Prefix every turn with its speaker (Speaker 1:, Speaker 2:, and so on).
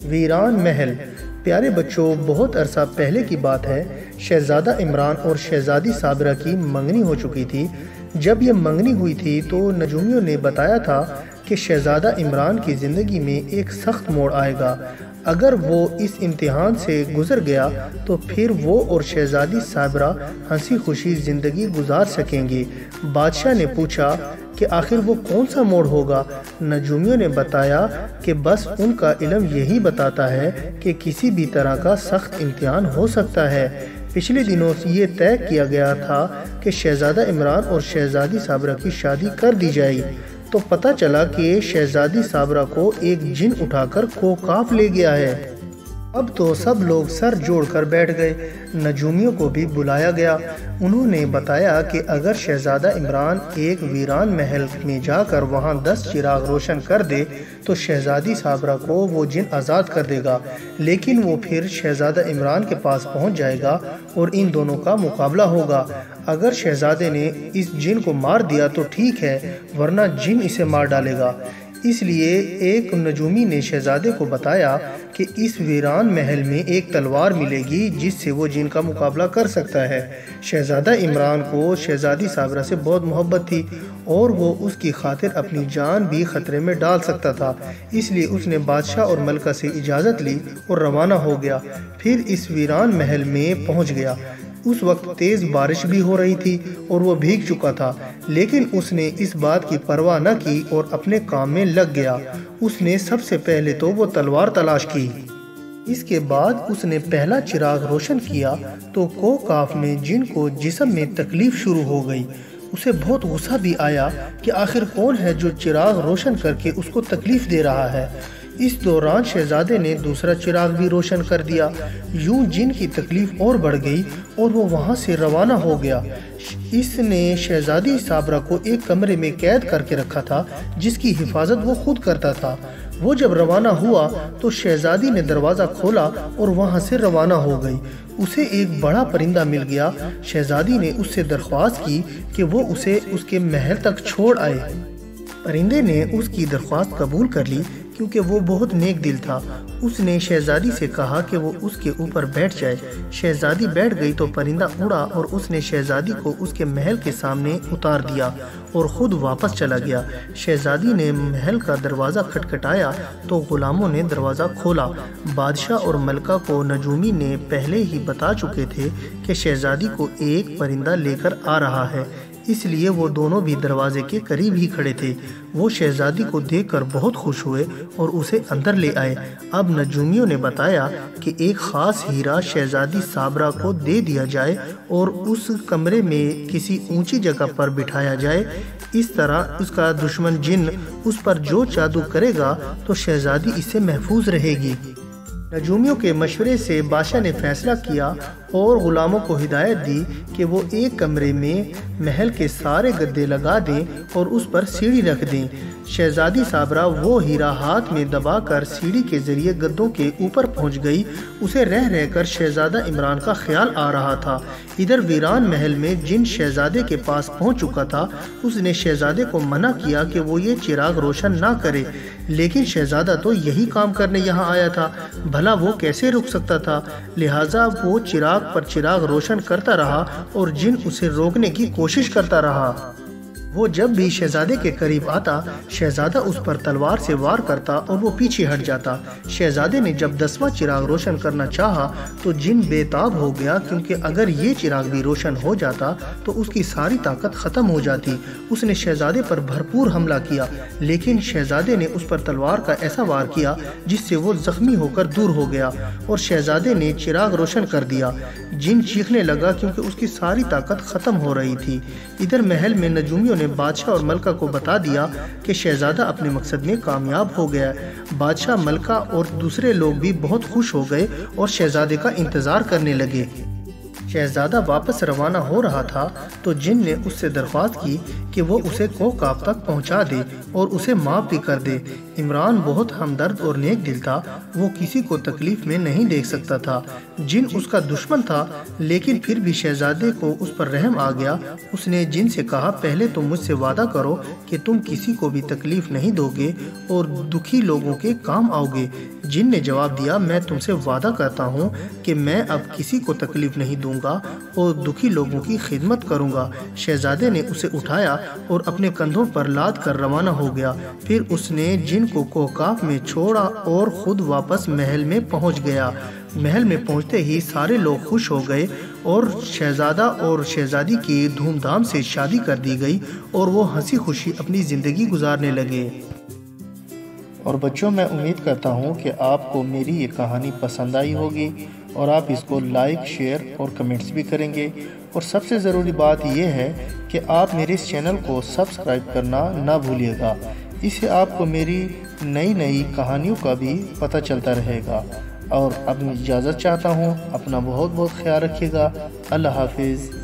Speaker 1: ویران محل۔ پیارے بچوں، بہت عرصہ پہلے کی بات ہے، شہزادہ عمران اور شہزادی صابرہ کی منگنی ہو چکی تھی۔ جب یہ منگنی ہوئی تھی تو نجومیوں نے بتایا تھا کہ شہزادہ عمران کی زندگی میں ایک سخت موڑ آئے گا۔ اگر وہ اس امتحان سے گزر گیا تو پھر وہ اور شہزادی صابرہ ہنسی خوشی زندگی گزار سکیں گے۔ بادشاہ نے پوچھا کہ آخر وہ کون سا موڑ ہوگا؟ نجومیوں نے بتایا کہ بس ان کا علم یہی بتاتا ہے کہ کسی بھی طرح کا سخت امتحان ہو سکتا ہے۔ پچھلے دنوں یہ طے کیا گیا تھا کہ شہزادہ عمران اور شہزادی صابرہ کی شادی کر دی جائے، تو پتہ چلا کہ شہزادی صابرہ کو ایک جن اٹھا کر کوکاف لے گیا ہے۔ اب تو سب لوگ سر جوڑ کر بیٹھ گئے۔ نجومیوں کو بھی بلایا گیا۔ انہوں نے بتایا کہ اگر شہزادہ عمران ایک ویران محل میں جا کر وہاں 10 چراغ روشن کر دے تو شہزادی صابرہ کو وہ جن آزاد کر دے گا، لیکن وہ پھر شہزادہ عمران کے پاس پہنچ جائے گا اور ان دونوں کا مقابلہ ہوگا۔ اگر شہزادے نے اس جن کو مار دیا تو ٹھیک ہے، ورنہ جن اسے مار ڈالے گا۔ اس لیے ایک نجومی نے شہزادے کو بتایا کہ اس ویران محل میں ایک تلوار ملے گی جس سے وہ جن کا مقابلہ کر سکتا ہے۔ شہزادہ عمران کو شہزادی صابرہ سے بہت محبت تھی اور وہ اس کی خاطر اپنی جان بھی خطرے میں ڈال سکتا تھا، اس لیے اس نے بادشاہ اور ملکہ سے اجازت لی اور روانہ ہو گیا۔ پھر اس ویران محل میں پہنچ گیا۔ اس وقت تیز بارش بھی ہو رہی تھی اور وہ بھیگ چکا تھا، لیکن اس نے اس بات کی پرواہ نہ کی اور اپنے کام میں لگ گیا۔ اس نے سب سے پہلے تو وہ تلوار تلاش کی۔ اس کے بعد اس نے پہلا چراغ روشن کیا تو کوکاف میں جن کو جسم میں تکلیف شروع ہو گئی۔ اسے بہت غصہ بھی آیا کہ آخر کون ہے جو چراغ روشن کر کے اس کو تکلیف دے رہا ہے۔ اس دوران شہزادے نے دوسرا چراغ بھی روشن کر دیا۔ یوں جن کی تکلیف اور بڑھ گئی اور وہ وہاں سے روانہ ہو گیا۔ اس نے شہزادی صابرہ کو ایک کمرے میں قید کر کے رکھا تھا جس کی حفاظت وہ خود کرتا تھا۔ وہ جب روانہ ہوا تو شہزادی نے دروازہ کھولا اور وہاں سے روانہ ہو گئی۔ اسے ایک بڑا پرندہ مل گیا۔ شہزادی نے اس سے درخواست کی کہ وہ اسے اس کے محل تک چھوڑ آئے۔ پرندے نے اس کی درخواست قبول کر لی کیونکہ وہ بہت نیک دل تھا۔ اس نے شہزادی سے کہا کہ وہ اس کے اوپر بیٹھ جائے۔ شہزادی بیٹھ گئی تو پرندہ اڑا اور اس نے شہزادی کو اس کے محل کے سامنے اتار دیا اور خود واپس چلا گیا۔ شہزادی نے محل کا دروازہ کھٹکھٹایا تو غلاموں نے دروازہ کھولا۔ بادشاہ اور ملکہ کو نجومی نے پہلے ہی بتا چکے تھے کہ شہزادی کو ایک پرندہ لے کر آ رہا ہے، اس لیے وہ دونوں بھی دروازے کے قریب ہی کھڑے تھے۔ وہ شہزادی کو دیکھ کر بہت خوش ہوئے اور اسے اندر لے آئے۔ اب نجومیوں نے بتایا کہ ایک خاص ہیرا شہزادی صابرہ کو دے دیا جائے اور اس کمرے میں کسی اونچی جگہ پر بٹھایا جائے۔ اس طرح اس کا دشمن جن اس پر جو جادو کرے گا تو شہزادی اس سے محفوظ رہے گی۔ نجومیوں کے مشورے سے بادشاہ نے فیصلہ کیا اور غلاموں کو ہدایت دی کہ وہ ایک کمرے میں محل کے سارے گدے لگا دیں اور اس پر سیڑھی رکھ دیں۔ شہزادی صابرہ وہ ہیرا ہاتھ میں دبا کر سیڑھی کے ذریعے گدوں کے اوپر پہنچ گئی۔ اسے رہ رہ کر شہزادہ عمران کا خیال آ رہا تھا۔ ادھر ویران محل میں جن شہزادے کے پاس پہنچ چکا تھا۔ اس نے شہزادے کو منع کیا کہ وہ یہ چراغ روشن نہ کرے، لیکن شہزادہ تو یہی کام کرنے یہاں آیا تھا، بھلا وہ کیسے رک سکتا تھا؟ لہٰذا وہ چراغ پر چراغ روشن کرتا رہا اور جن اسے روکنے کی کوشش کرتا رہا۔ وہ جب بھی شہزادے کے قریب آتا، شہزادہ اس پر تلوار سے وار کرتا اور وہ پیچھے ہٹ جاتا۔ شہزادے نے جب 10واں چراغ روشن کرنا چاہا تو جن بے تاب ہو گیا، کیونکہ اگر یہ چراغ بھی روشن ہو جاتا تو اس کی ساری طاقت ختم ہو جاتی۔ اس نے شہزادے پر بھرپور حملہ کیا، لیکن شہزادے نے اس پر تلوار کا ایسا وار کیا جس سے وہ زخمی ہو کر دور ہو گیا اور شہزادے نے چراغ روشن کر دیا۔ جن چیخنے لگا کیونکہ اس کی ساری طاقت ختم ہو رہی تھی۔ ادھر محل میں نجومیوں نے بادشاہ اور ملکہ کو بتا دیا کہ شہزادہ اپنے مقصد میں کامیاب ہو گیا۔ بادشاہ، ملکہ اور دوسرے لوگ بھی بہت خوش ہو گئے اور شہزادے کا انتظار کرنے لگے۔ شہزادہ واپس روانہ ہو رہا تھا تو جن نے اس سے درخواست کی کہ وہ اسے کوکاب تک پہنچا دے اور اسے معاف بھی کر دے۔ عمران بہت ہمدرد اور نیک دل تھا، وہ کسی کو تکلیف میں نہیں دیکھ سکتا تھا۔ جن اس کا دشمن تھا، لیکن پھر بھی شہزادے کو اس پر رحم آ گیا۔ اس نے جن سے کہا، پہلے تم مجھ سے وعدہ کرو کہ تم کسی کو بھی تکلیف نہیں دو گے اور دکھی لوگوں کے کام آؤ گے۔ جن نے جواب دیا، میں تم سے وعدہ کرتا ہوں کہ میں اب کسی کو تکلیف نہیں دوں گا اور دکھی لوگوں کی خدمت کروں گا۔ شہزادے نے اسے اٹھایا اور اپنے کندھوں پر لاد کر روانہ ہو گیا۔ پھر اس نے جن کو کوکاب میں چھوڑا اور خود واپس محل میں پہنچ گیا۔ محل میں پہنچتے ہی سارے لوگ خوش ہو گئے اور شہزادہ اور شہزادی کی دھوم دھام سے شادی کر دی گئی اور وہ ہنسی خوشی اپنی زندگی گزارنے لگے۔ اور بچوں، میں امید کرتا ہوں کہ آپ کو میری یہ کہانی پسند آئی ہوگی اور آپ اس کو لائک، شیئر اور کمنٹس بھی کریں گے۔ اور سب سے ضروری بات یہ ہے کہ آپ میرے اس چینل کو سبسکرائب کرنا نہ بھولیے گا، اس سے آپ کو میری نئی کہانیوں کا بھی پتہ چلتا رہے گا۔ اور اب میں اجازت چاہتا ہوں، اپنا بہت خیال رکھیے گا۔ اللہ حافظ۔